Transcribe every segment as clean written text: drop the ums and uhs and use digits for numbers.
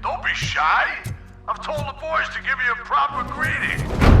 Don't be shy. I've told the boys to give you a proper greeting.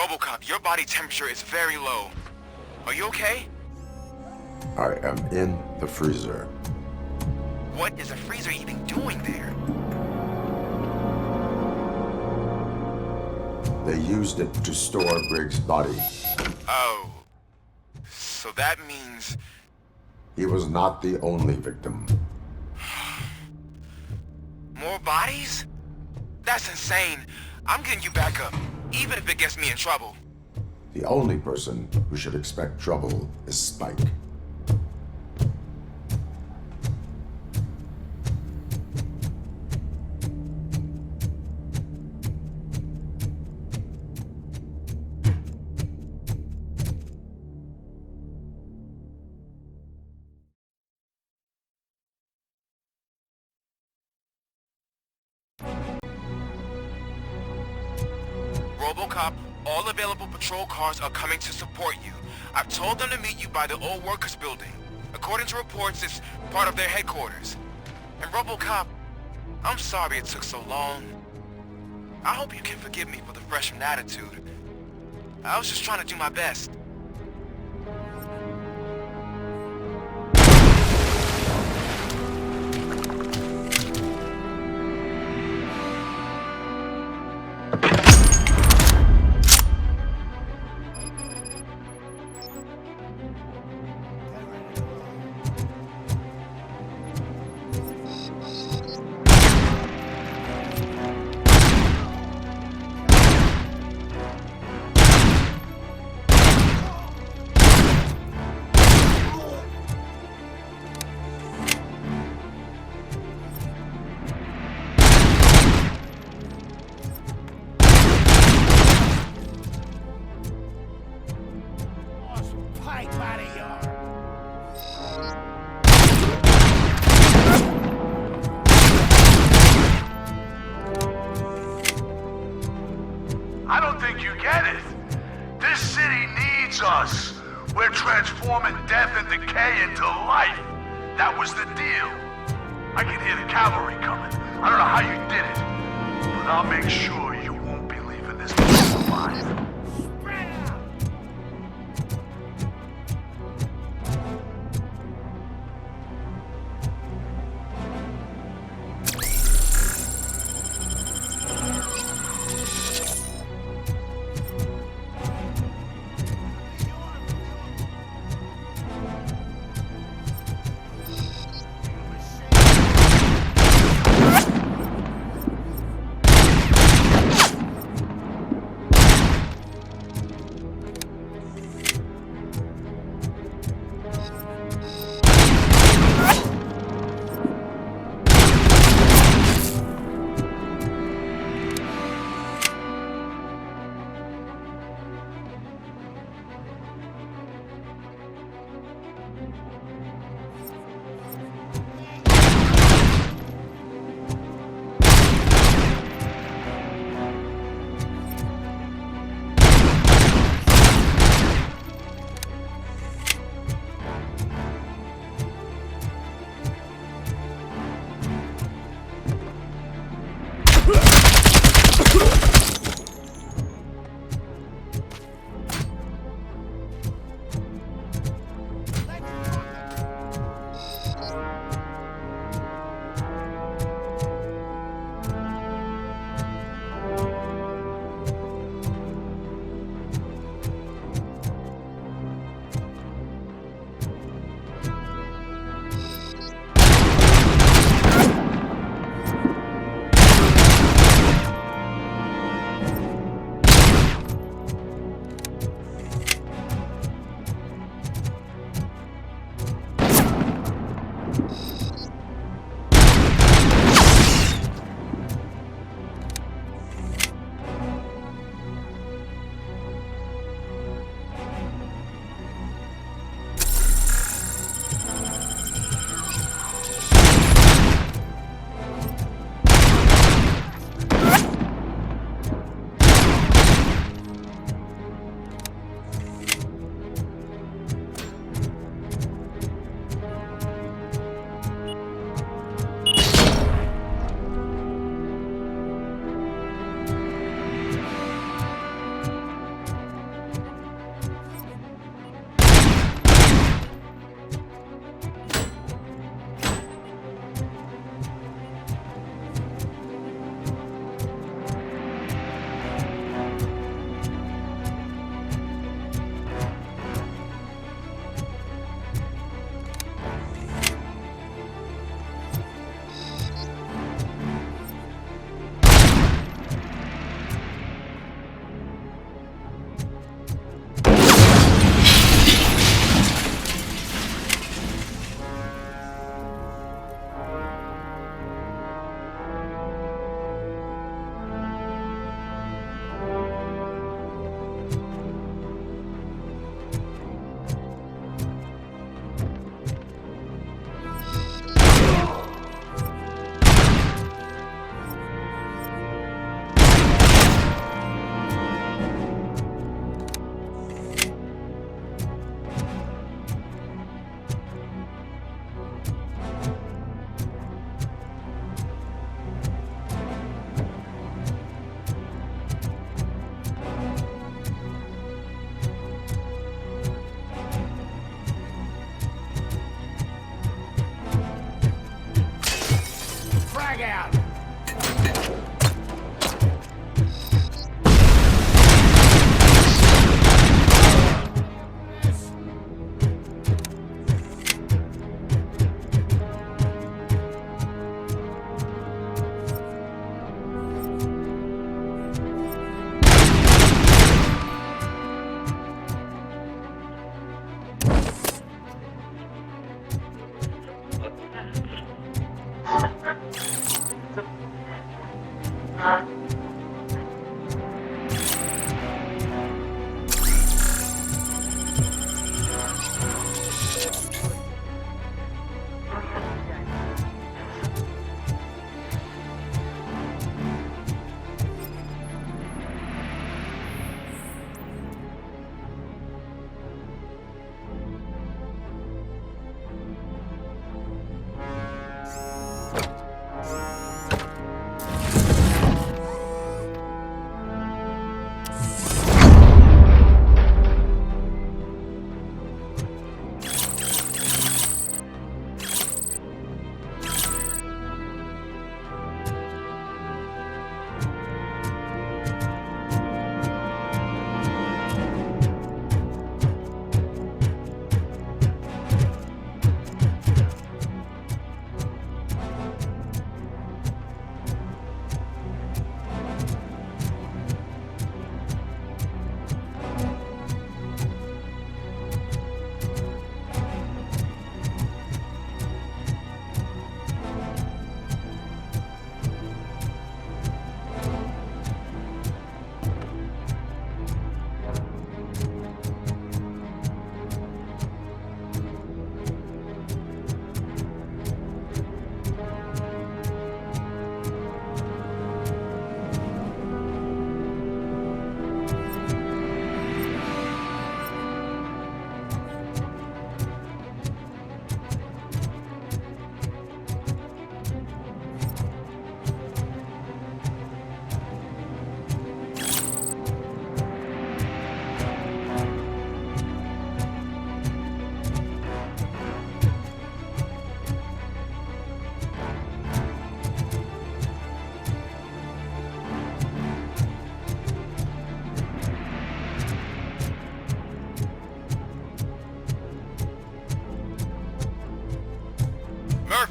RoboCop, your body temperature is very low. Are you okay? I am in the freezer. What is a freezer even doing there? They used it to store Briggs' body. Oh. So that means... He was not the only victim. More bodies? That's insane. I'm getting you back up, even if it gets me in trouble. The only person who should expect trouble is Spike. RoboCop, all available patrol cars are coming to support you. I've told them to meet you by the old workers building. According to reports, it's part of their headquarters. And RoboCop, I'm sorry it took so long. I hope you can forgive me for the freshman attitude. I was just trying to do my best. I don't think you get it. This city needs us. We're transforming death and decay into life. That was the deal. I can hear the cavalry coming. I don't know how you did it, but I'll make sure you won't be leaving this place alive. Spread out!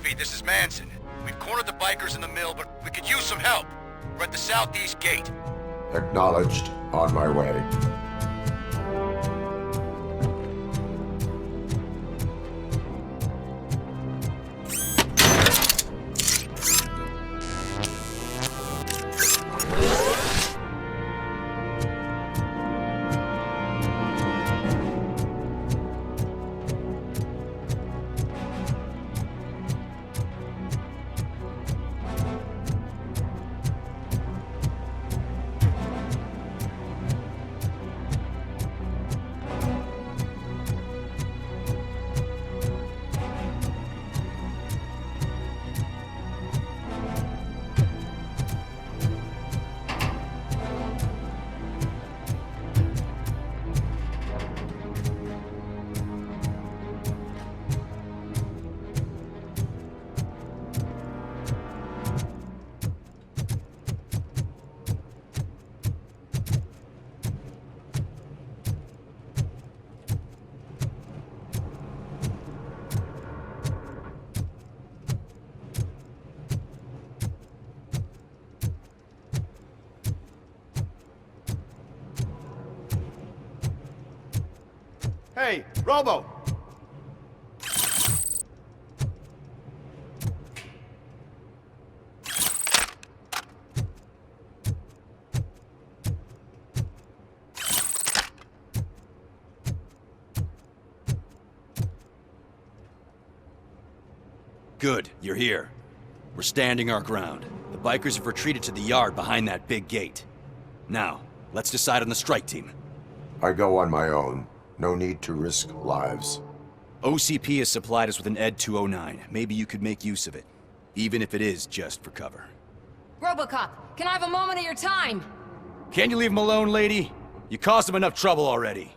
Murphy, this is Manson. We've cornered the bikers in the mill, but we could use some help. We're at the southeast gate. Acknowledged. On my way. Hey, Robo! Good, you're here. We're standing our ground. The bikers have retreated to the yard behind that big gate. Now, let's decide on the strike team. I go on my own. No need to risk lives. OCP has supplied us with an ED 209. Maybe you could make use of it. Even if it is just for cover. RoboCop, can I have a moment of your time? Can't you leave him alone, lady? You caused him enough trouble already.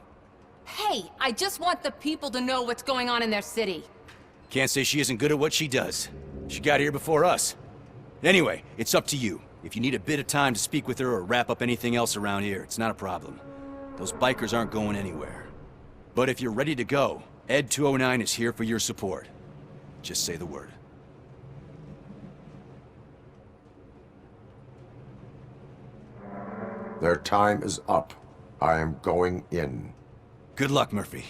Hey, I just want the people to know what's going on in their city. Can't say she isn't good at what she does. She got here before us. Anyway, it's up to you. If you need a bit of time to speak with her or wrap up anything else around here, it's not a problem. Those bikers aren't going anywhere. But if you're ready to go, ED 209 is here for your support. Just say the word. Their time is up. I am going in. Good luck, Murphy.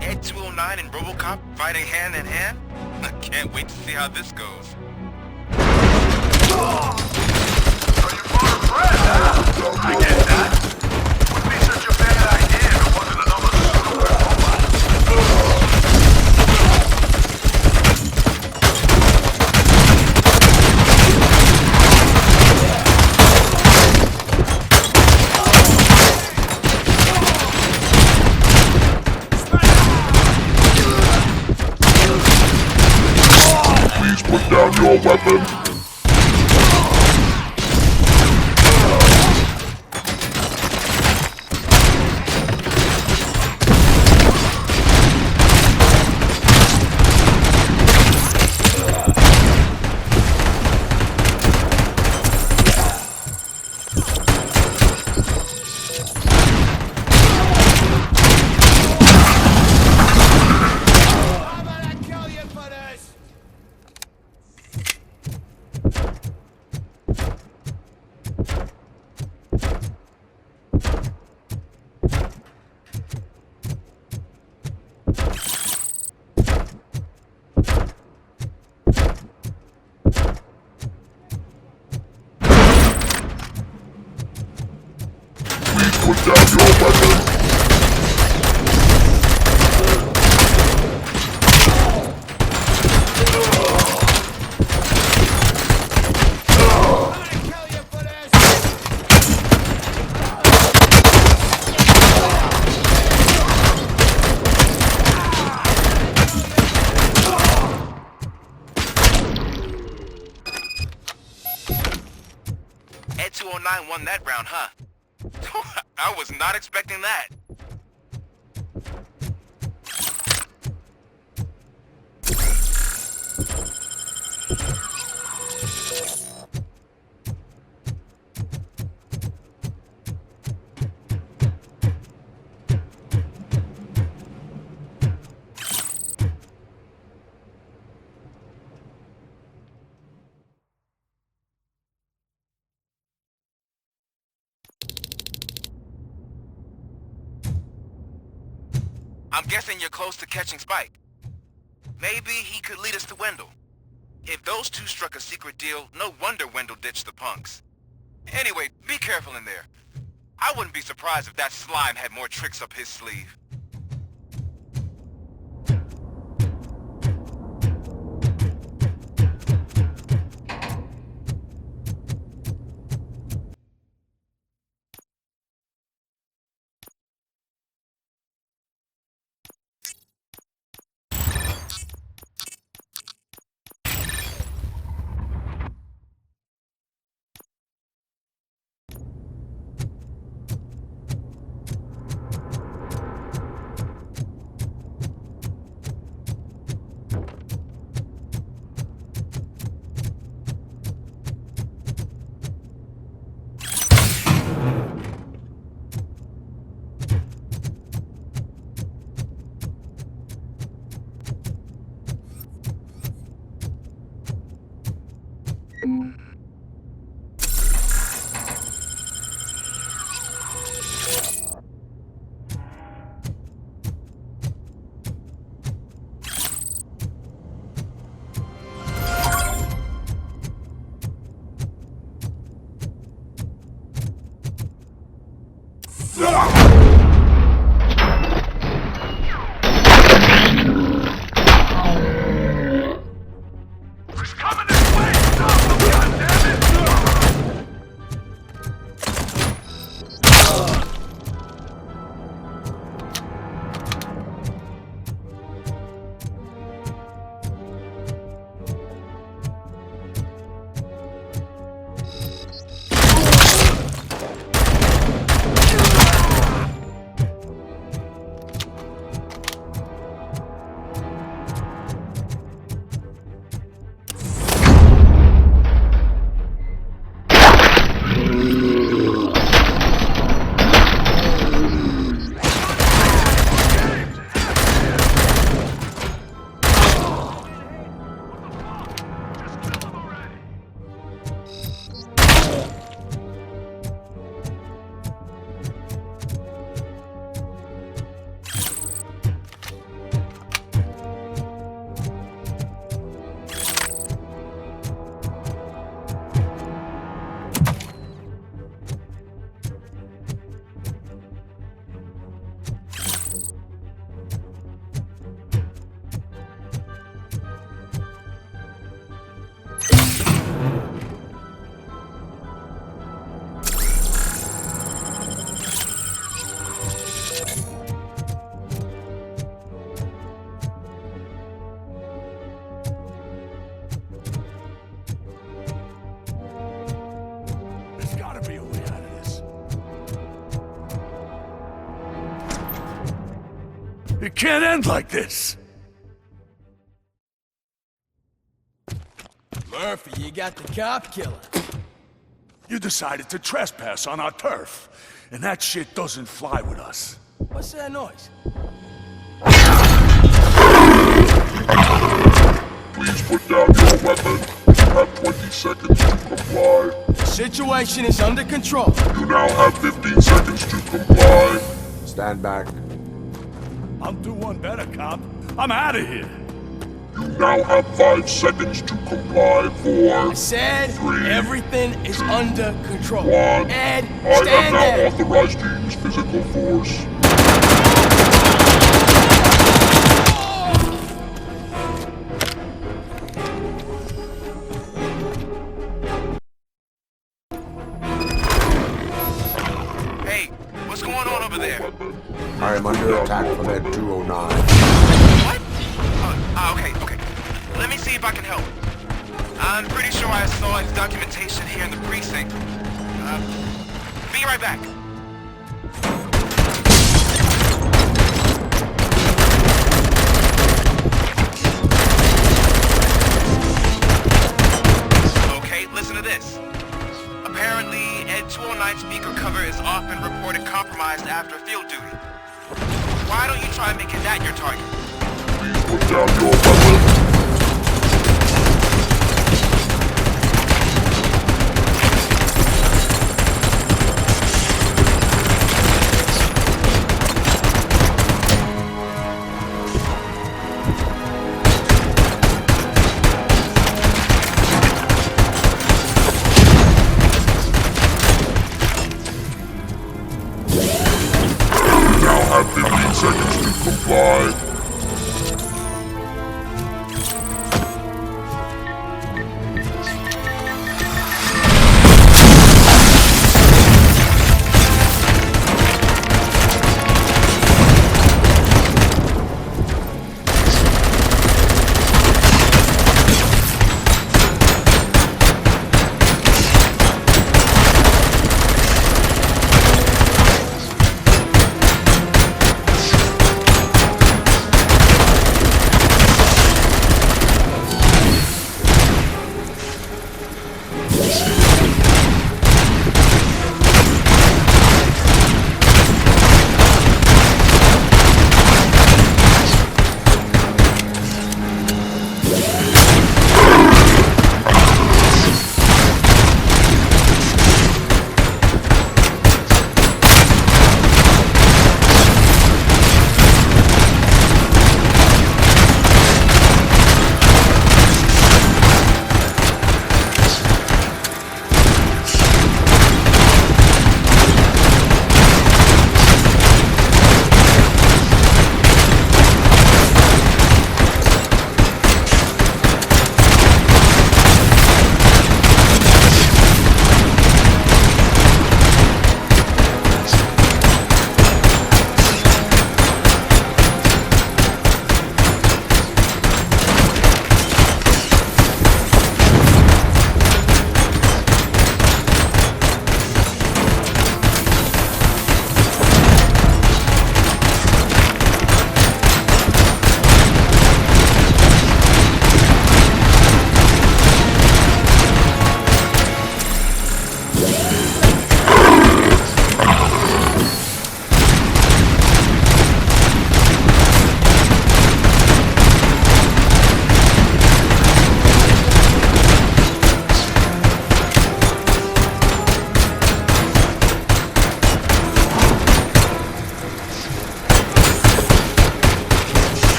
Ed 209 and RoboCop fighting hand in hand? I can't wait to see how this goes. So you brought a friend? I get that. Wouldn't be such a bad idea if it wasn't another stupid robot. Put down your weapon. won that round, huh? I was not expecting that. I'm guessing you're close to catching Spike. Maybe he could lead us to Wendell. If those two struck a secret deal, no wonder Wendell ditched the punks. Anyway, be careful in there. I wouldn't be surprised if that slime had more tricks up his sleeve. He's coming this way! Stop him, goddammit! There's gotta be a way out of this. It can't end like this! Murphy, you got the cop killer. You decided to trespass on our turf, and that shit doesn't fly with us. What's that noise? Please put down your weapon. You have 20 seconds to comply. The situation is under control. You now have 15 seconds to comply. Stand back. I'll do one better, cop. I'm out of here. You now have 5 seconds to comply. 4, I said 3, everything is under control. 1. Ed, I am stand now there. authorized to use physical force. Hey, what's going on over there? I am under attack from Ed 209. What? Okay. Let me see if I can help. I'm pretty sure I saw his documentation here in the precinct. Be right back. Okay, listen to this. Apparently, Ed 209 speaker cover is often reported compromised after field duty. Why don't you try making that your target? Please put down your weapon. Have 15 seconds to comply.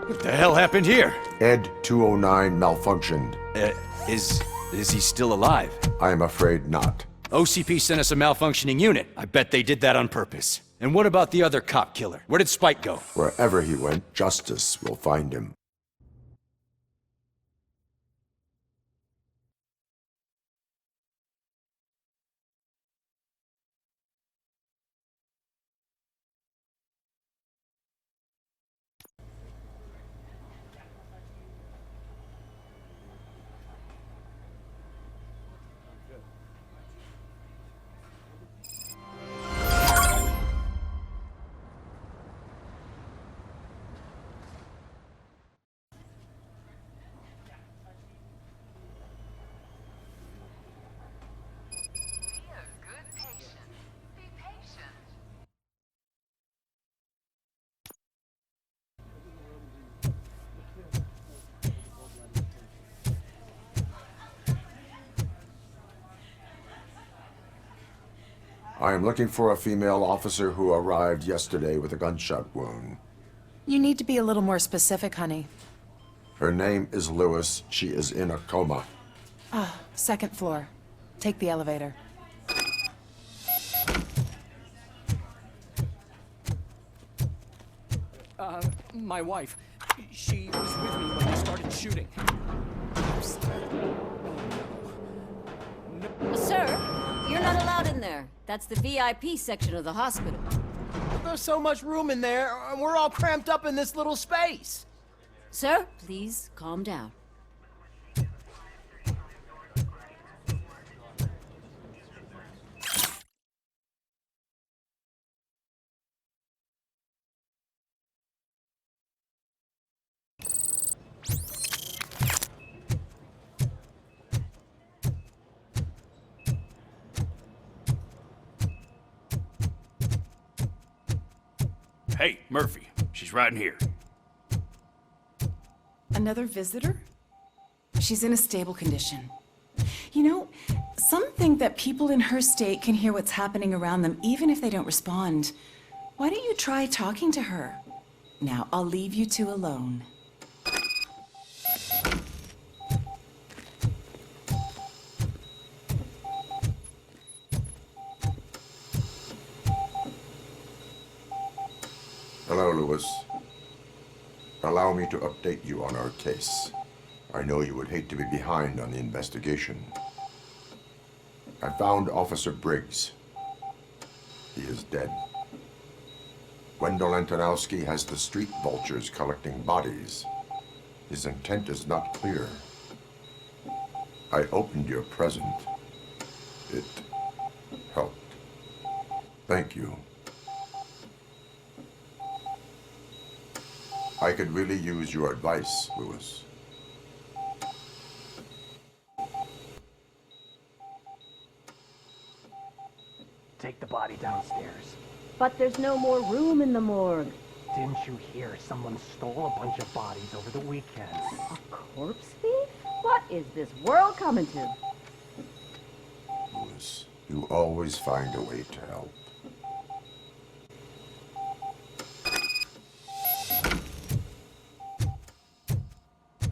What the hell happened here? Ed 209 malfunctioned. Is he still alive? I am afraid not. OCP sent us a malfunctioning unit. I bet they did that on purpose. And what about the other cop killer? Where did Spike go? Wherever he went, justice will find him. I am looking for a female officer who arrived yesterday with a gunshot wound. You need to be a little more specific, honey. Her name is Lewis. She is in a coma. Second floor. Take the elevator. My wife. She was with me when they started shooting. Sir, you're not allowed in there. That's the VIP section of the hospital. There's so much room in there, and we're all cramped up in this little space. Sir, please calm down. Hey, Murphy. She's right in here. Another visitor? She's in a stable condition. You know, some think that people in her state can hear what's happening around them even if they don't respond. Why don't you try talking to her? Now, I'll leave you two alone. Hello, Lewis. Allow me to update you on our case. I know you would hate to be behind on the investigation. I found Officer Briggs. He is dead. Wendell Antonowski has the street vultures collecting bodies. His intent is not clear. I opened your present. It helped. Thank you. I could really use your advice, Lewis. Take the body downstairs. But there's no more room in the morgue. Didn't you hear someone stole a bunch of bodies over the weekend? A corpse thief? What is this world coming to? Lewis, you always find a way to help.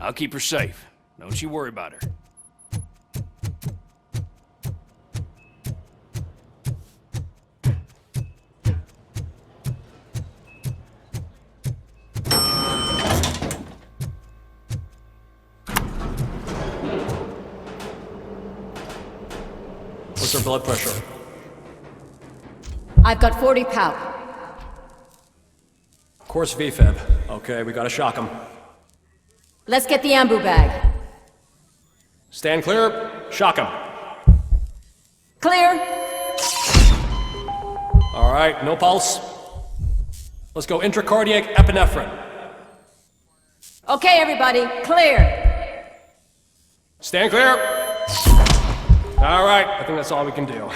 I'll keep her safe. Don't you worry about her. What's her blood pressure? I've got 40 pow. Course VFib. Okay, we gotta shock him. Let's get the ambu bag. Stand clear. Shock him. Clear. All right, no pulse. Let's go intracardiac epinephrine. Okay, everybody, clear. Stand clear. All right, I think that's all we can do.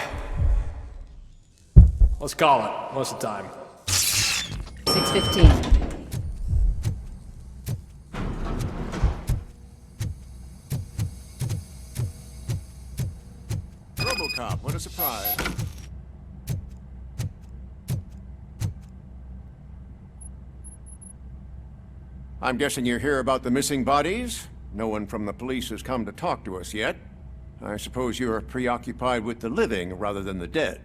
Let's call it. What's the time? 6:15. RoboCop, what a surprise. I'm guessing you're here about the missing bodies? No one from the police has come to talk to us yet. I suppose you are preoccupied with the living rather than the dead.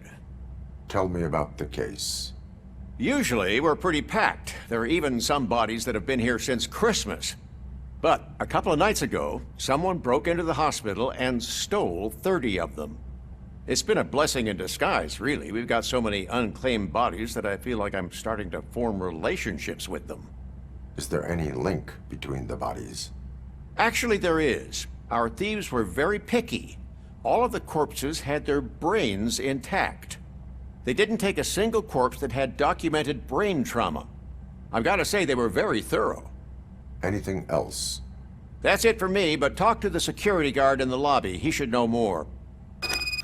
Tell me about the case. Usually, we're pretty packed. There are even some bodies that have been here since Christmas. But a couple of nights ago, someone broke into the hospital and stole 30 of them. It's been a blessing in disguise, really. We've got so many unclaimed bodies that I feel like I'm starting to form relationships with them. Is there any link between the bodies? Actually, there is. Our thieves were very picky. All of the corpses had their brains intact. They didn't take a single corpse that had documented brain trauma. I've got to say, they were very thorough. Anything else? That's it for me, but talk to the security guard in the lobby. He should know more.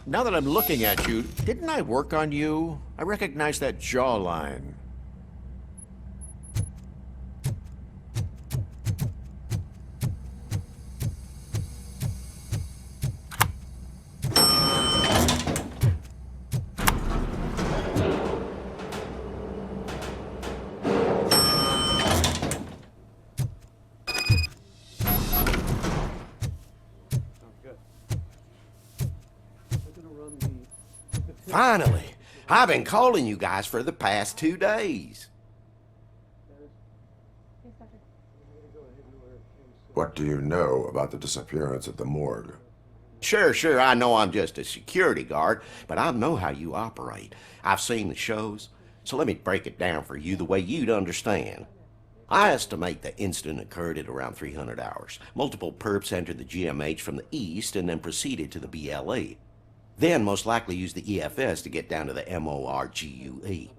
Now that I'm looking at you, didn't I work on you? I recognize that jawline. Finally! I've been calling you guys for the past 2 days. What do you know about the disappearance at the morgue? Sure, I know I'm just a security guard, but I know how you operate. I've seen the shows, so let me break it down for you the way you'd understand. I estimate the incident occurred at around 300 hours. Multiple perps entered the GMH from the east and then proceeded to the BLE. Then most likely used the EFS to get down to the MORGUE.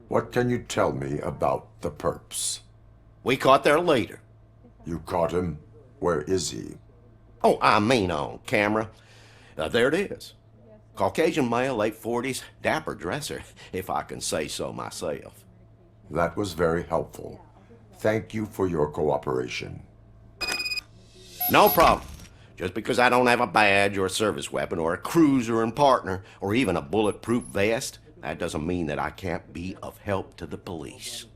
What can you tell me about the perps? We caught their leader. You caught him? Where is he? Oh, I mean on camera. There it is. Caucasian male, late 40s, dapper dresser, if I can say so myself. That was very helpful. Thank you for your cooperation. No problem. Just because I don't have a badge or a service weapon or a cruiser and partner or even a bulletproof vest, that doesn't mean that I can't be of help to the police.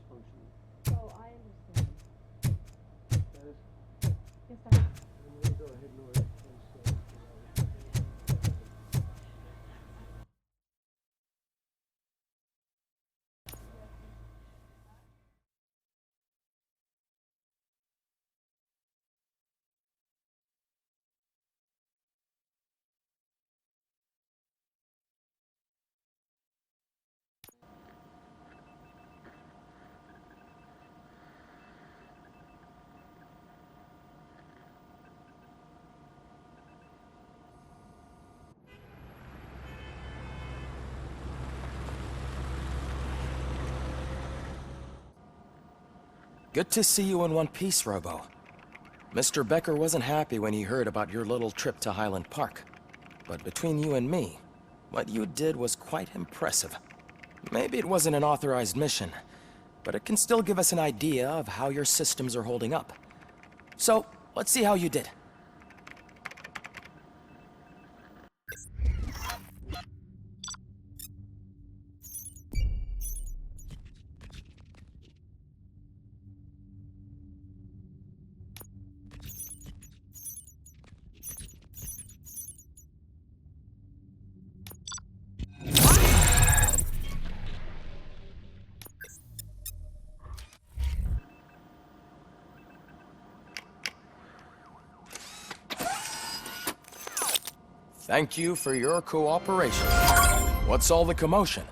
Good to see you in one piece, Robo. Mr. Becker wasn't happy when he heard about your little trip to Highland Park. But between you and me, what you did was quite impressive. Maybe it wasn't an authorized mission, but it can still give us an idea of how your systems are holding up. So, let's see how you did. Thank you for your cooperation. What's all the commotion?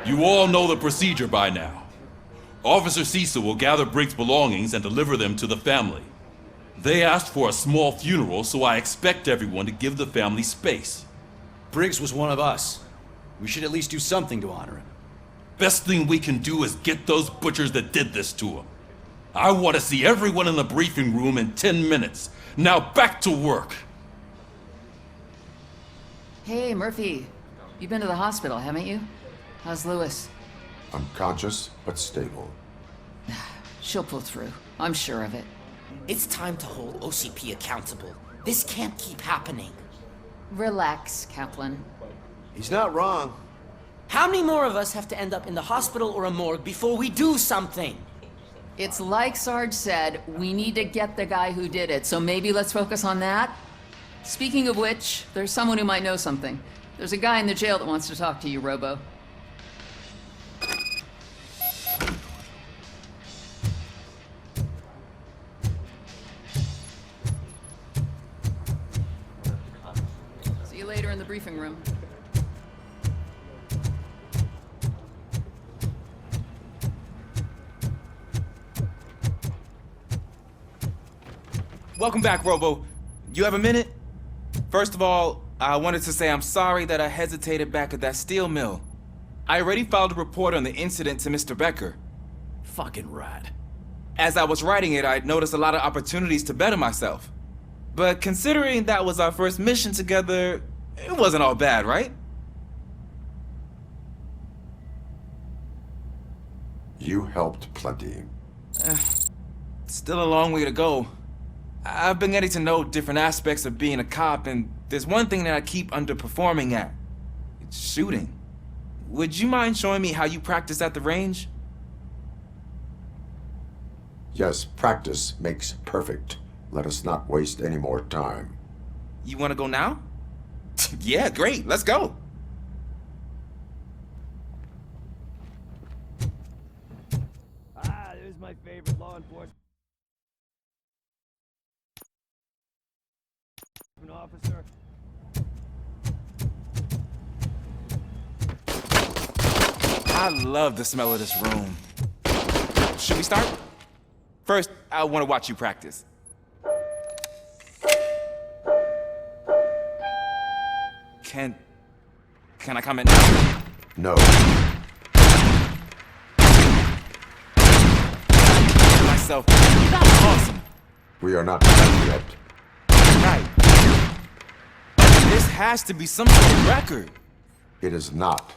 You all know the procedure by now. Officer Cecil will gather Briggs' belongings and deliver them to the family. They asked for a small funeral, so I expect everyone to give the family space. Briggs was one of us. We should at least do something to honor him. Best thing we can do is get those butchers that did this to him. I want to see everyone in the briefing room in 10 minutes. Now back to work. Hey, Murphy. You've been to the hospital, haven't you? How's Lewis? Unconscious, but stable. She'll pull through. I'm sure of it. It's time to hold OCP accountable. This can't keep happening. Relax, Kaplan. He's not wrong. How many more of us have to end up in the hospital or a morgue before we do something? It's like Sarge said, we need to get the guy who did it, so maybe let's focus on that? Speaking of which, there's someone who might know something. There's a guy in the jail that wants to talk to you, Robo. See you later in the briefing room. Welcome back, Robo. You have a minute? First of all, I wanted to say I'm sorry that I hesitated back at that steel mill. I already filed a report on the incident to Mr. Becker. Fucking rad. As I was writing it, I noticed a lot of opportunities to better myself. But considering that was our first mission together, it wasn't all bad, right? You helped plenty. Still a long way to go. I've been getting to know different aspects of being a cop, and there's one thing that I keep underperforming at. It's shooting. Would you mind showing me how you practice at the range? Yes, practice makes perfect. Let us not waste any more time. You want to go now? Yeah, great. Let's go. There's my favorite law enforcement officer. I love the smell of this room. Should we start? First, I want to watch you practice. Can I comment now? No. Myself. That's awesome. We are not done yet. Right. This has to be some sort of record. It is not.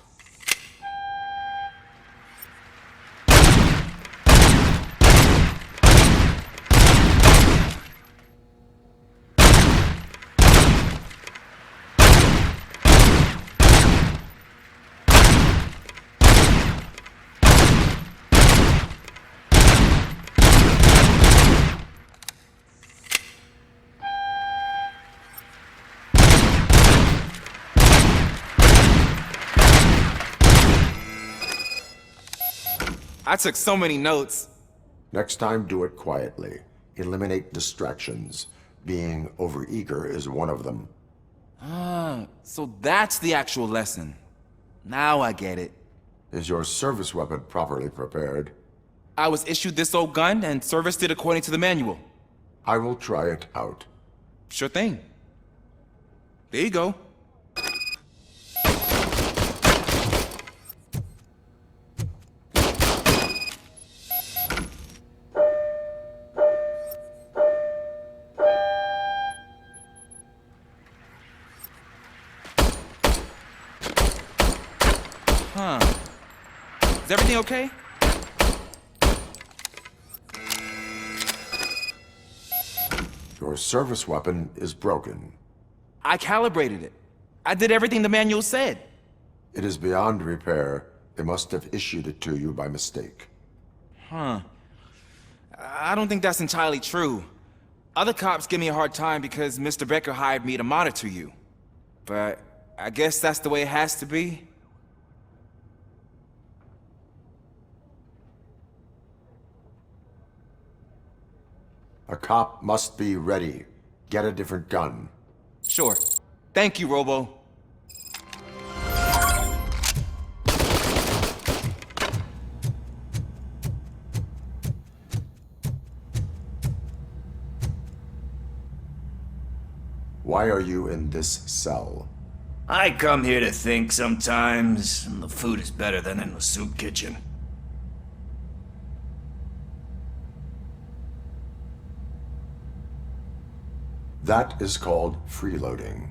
I took so many notes. Next time, do it quietly. Eliminate distractions. Being overeager is one of them. So that's the actual lesson. Now I get it. Is your service weapon properly prepared? I was issued this old gun and serviced it according to the manual. I will try it out. Sure thing. There you go. Is everything okay? Your service weapon is broken. I calibrated it. I did everything the manual said. It is beyond repair. They must have issued it to you by mistake. I don't think that's entirely true. Other cops give me a hard time because Mr. Becker hired me to monitor you. But I guess that's the way it has to be. A cop must be ready. Get a different gun. Sure. Thank you, Robo. Why are you in this cell? I come here to think sometimes, and the food is better than in the soup kitchen. That is called freeloading.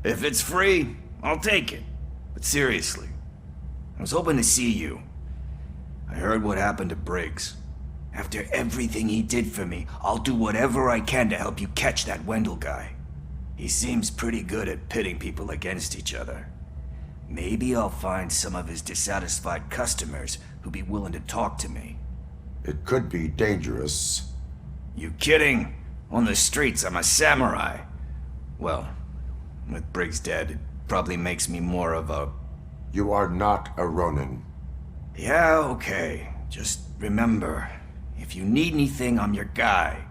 If it's free, I'll take it. But seriously, I was hoping to see you. I heard what happened to Briggs. After everything he did for me, I'll do whatever I can to help you catch that Wendell guy. He seems pretty good at pitting people against each other. Maybe I'll find some of his dissatisfied customers who'd be willing to talk to me. It could be dangerous. You kidding? On the streets, I'm a samurai. Well, with Briggs dead, it probably makes me more of a... You are not a Ronin. Yeah, okay. Just remember, if you need anything, I'm your guy.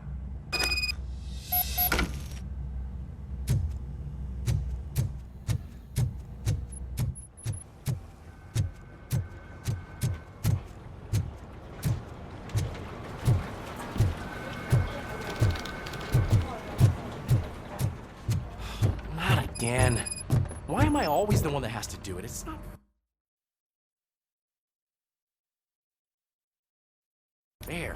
Not again. Why am I always the one that has to do it? It's not fair.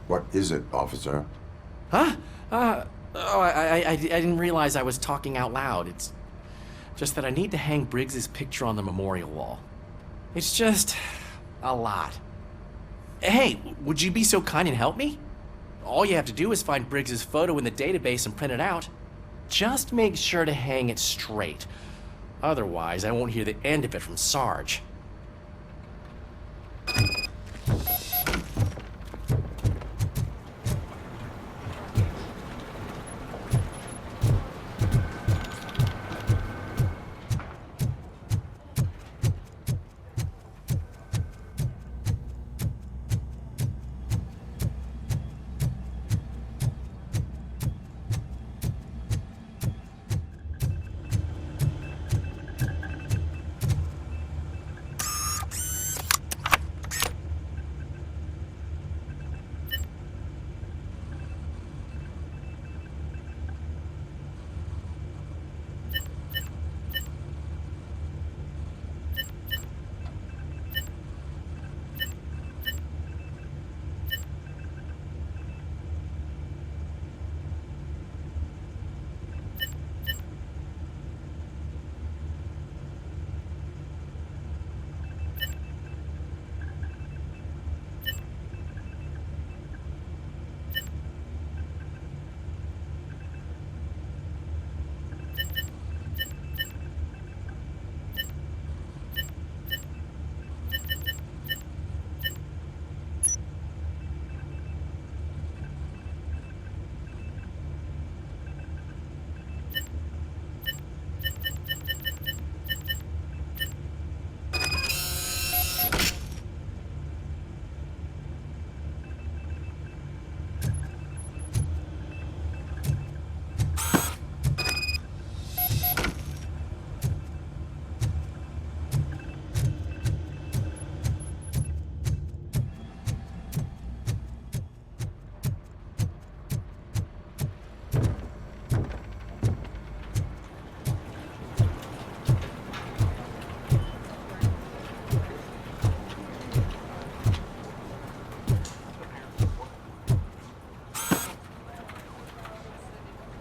What is it, officer? Huh? I didn't realize I was talking out loud. It's just that I need to hang Briggs's picture on the memorial wall. It's just a lot. Hey, would you be so kind and help me? All you have to do is find Briggs's photo in the database and print it out. Just make sure to hang it straight. Otherwise, I won't hear the end of it from Sarge.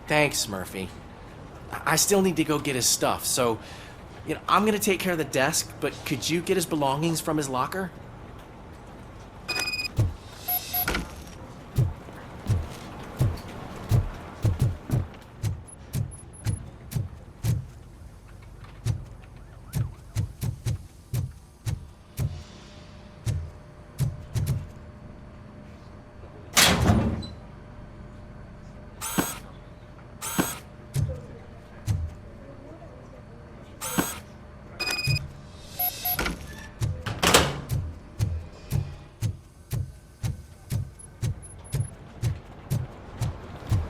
Thanks, Murphy. I still need to go get his stuff, so, I'm gonna take care of the desk, but could you get his belongings from his locker?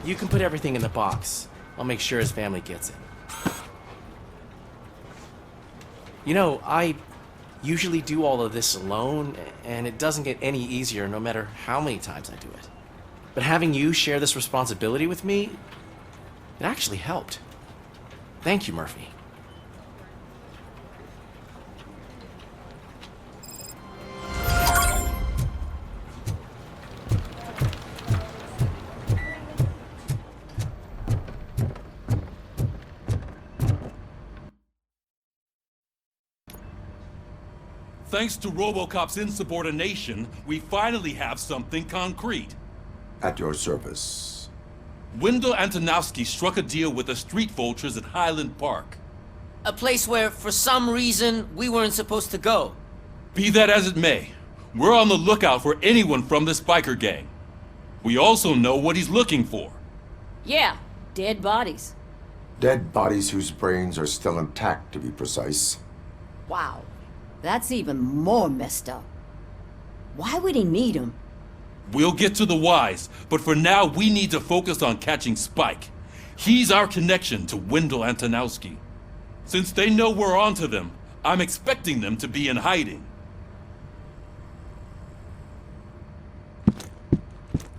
You can put everything in the box. I'll make sure his family gets it. usually do all of this alone, and it doesn't get any easier no matter how many times I do it. But having you share this responsibility with me, it actually helped. Thank you, Murphy. Thanks to RoboCop's insubordination, we finally have something concrete. At your service. Wendell Antonowski struck a deal with the street vultures at Highland Park. A place where, for some reason, we weren't supposed to go. Be that as it may, we're on the lookout for anyone from this biker gang. We also know what he's looking for. Yeah, dead bodies. Dead bodies whose brains are still intact, to be precise. Wow, that's even more messed up. Why would he need them? We'll get to the whys, but for now we need to focus on catching Spike. He's our connection to Wendell Antonowski. Since they know we're onto them, I'm expecting them to be in hiding.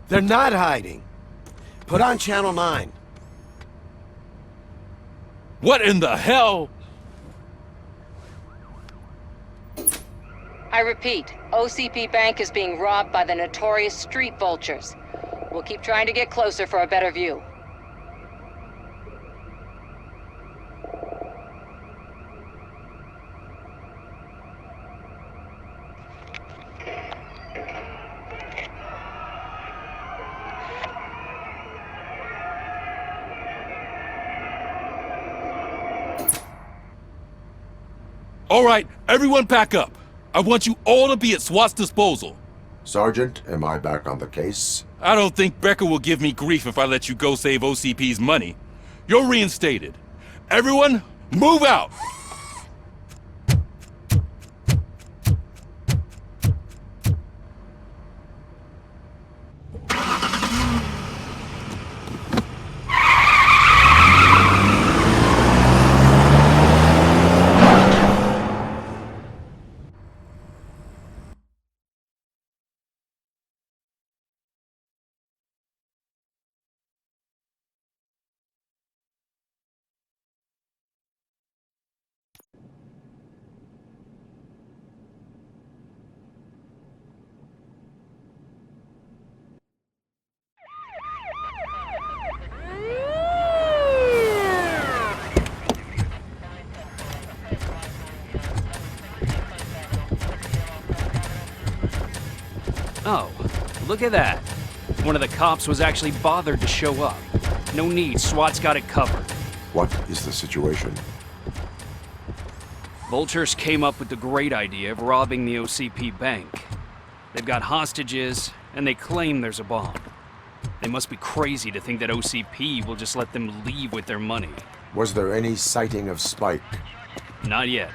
They're not hiding. Put on Channel 9. What in the hell? I repeat, OCP Bank is being robbed by the notorious street vultures. We'll keep trying to get closer for a better view. All right, everyone pack up. I want you all to be at SWAT's disposal. Sergeant, am I back on the case? I don't think Becker will give me grief if I let you go save OCP's money. You're reinstated. Everyone, move out! Oh, look at that. One of the cops was actually bothered to show up. No need, SWAT's got it covered. What is the situation? Vultures came up with the great idea of robbing the OCP bank. They've got hostages, and they claim there's a bomb. They must be crazy to think that OCP will just let them leave with their money. Was there any sighting of Spike? Not yet.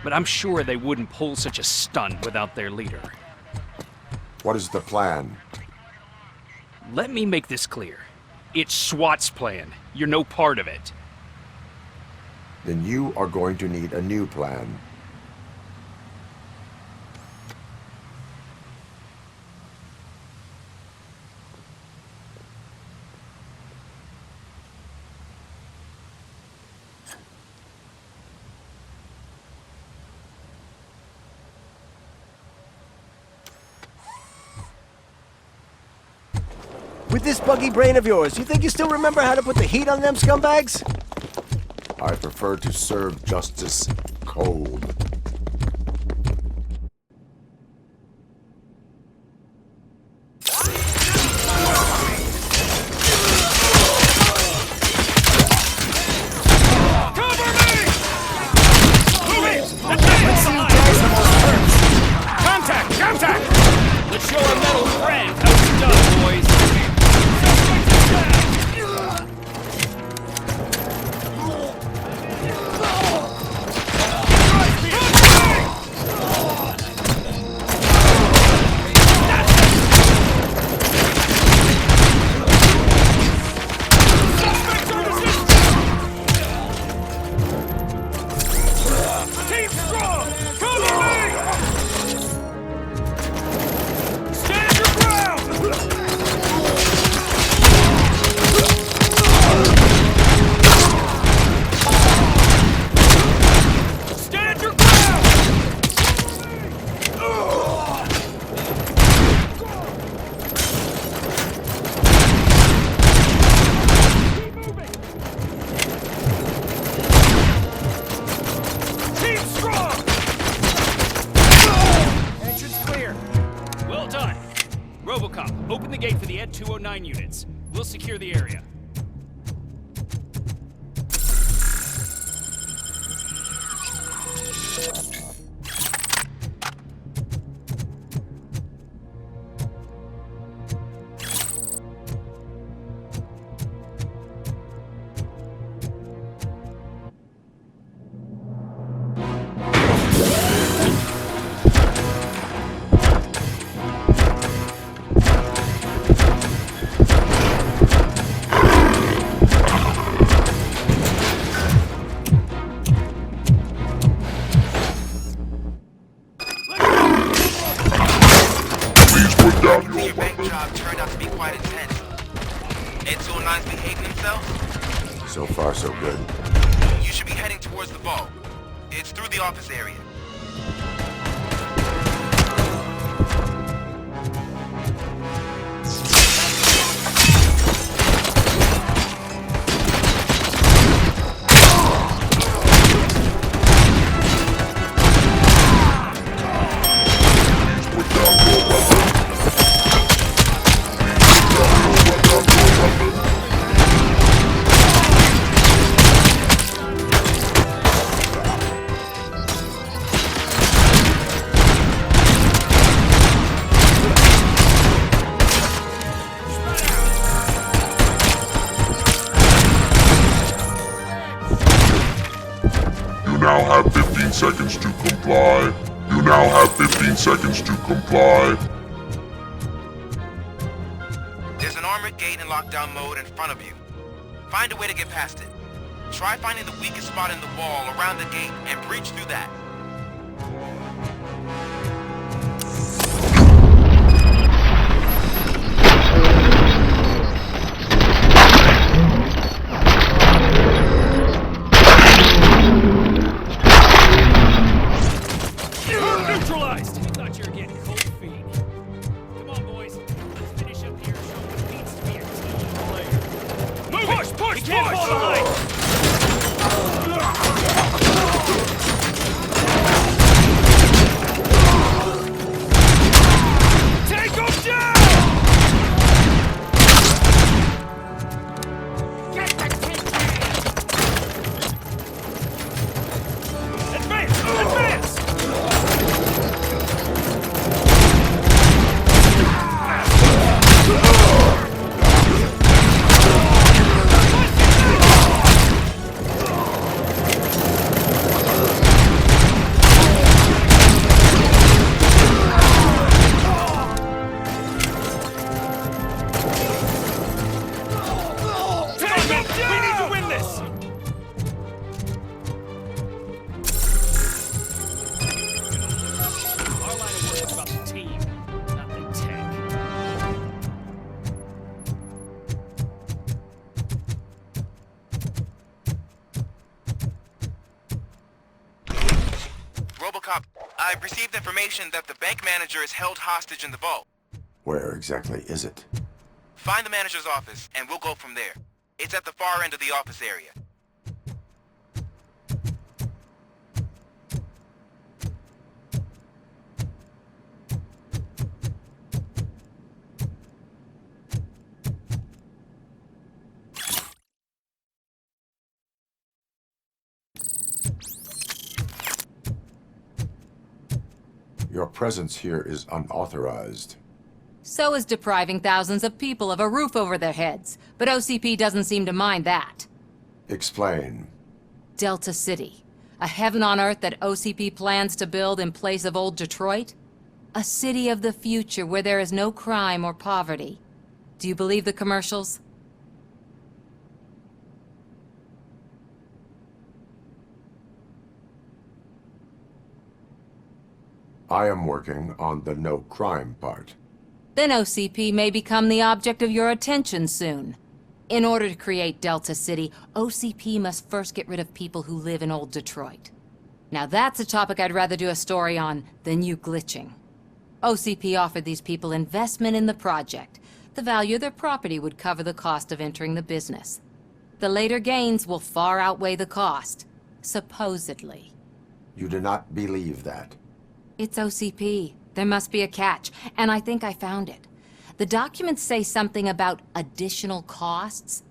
But I'm sure they wouldn't pull such a stunt without their leader. What is the plan? Let me make this clear. It's SWAT's plan. You're no part of it. Then you are going to need a new plan. With this buggy brain of yours, you think you still remember how to put the heat on them scumbags? I prefer to serve justice cold. Contact! Let's show our metal friend how it's done, boys. gate for the Ed 209 units. We'll secure the area. Your bank job turned out to be quite intense. Ed 209's behaving himself? So far, so good. You should be heading towards the vault. It's through the office area. now have 15 seconds to comply. You now have 15 seconds to comply. There's an armored gate in lockdown mode in front of you. Find a way to get past it. Try finding the weakest spot in the wall around the gate and breach through that. Neutralized! I thought you were getting cold feet. Come on, boys. Let's finish up here and show what it means to be a team player. Move push, it! Push! We can't fall behind! Take him down! Get the tank down! Advance! Advance! RoboCop, I've received information that the bank manager is held hostage in the vault. Where exactly is it? Find the manager's office, and we'll go from there. It's at the far end of the office area. Your presence here is unauthorized. So is depriving thousands of people of a roof over their heads. But OCP doesn't seem to mind that. Explain. Delta City. A heaven on earth that OCP plans to build in place of old Detroit? A city of the future where there is no crime or poverty. Do you believe the commercials? I am working on the no crime part. Then OCP may become the object of your attention soon. In order to create Delta City, OCP must first get rid of people who live in old Detroit. Now that's a topic I'd rather do a story on than you glitching. OCP offered these people investment in the project. The value of their property would cover the cost of entering the business. The later gains will far outweigh the cost, supposedly. You do not believe that? It's OCP. There must be a catch, and I think I found it. The documents say something about additional costs.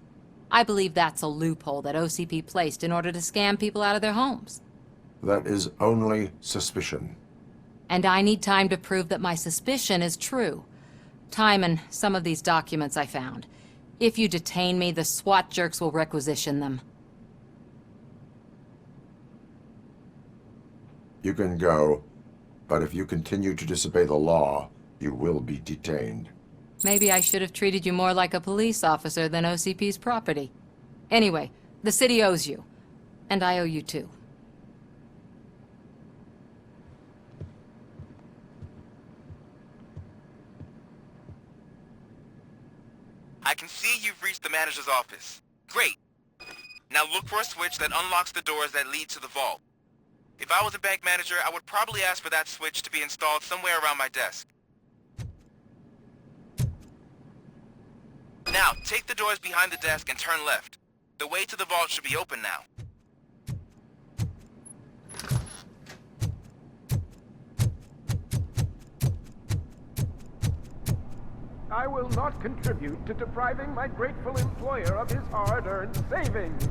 I believe that's a loophole that OCP placed in order to scam people out of their homes. That is only suspicion. And I need time to prove that my suspicion is true. Time and some of these documents I found. If you detain me, the SWAT jerks will requisition them. You can go, but if you continue to disobey the law, you will be detained. Maybe I should have treated you more like a police officer than OCP's property. Anyway, the city owes you. And I owe you too. I can see you've reached the manager's office. Great. Now look for a switch that unlocks the doors that lead to the vault. If I was a bank manager, I would probably ask for that switch to be installed somewhere around my desk. Now, take the doors behind the desk and turn left. The way to the vault should be open now. I will not contribute to depriving my grateful employer of his hard-earned savings.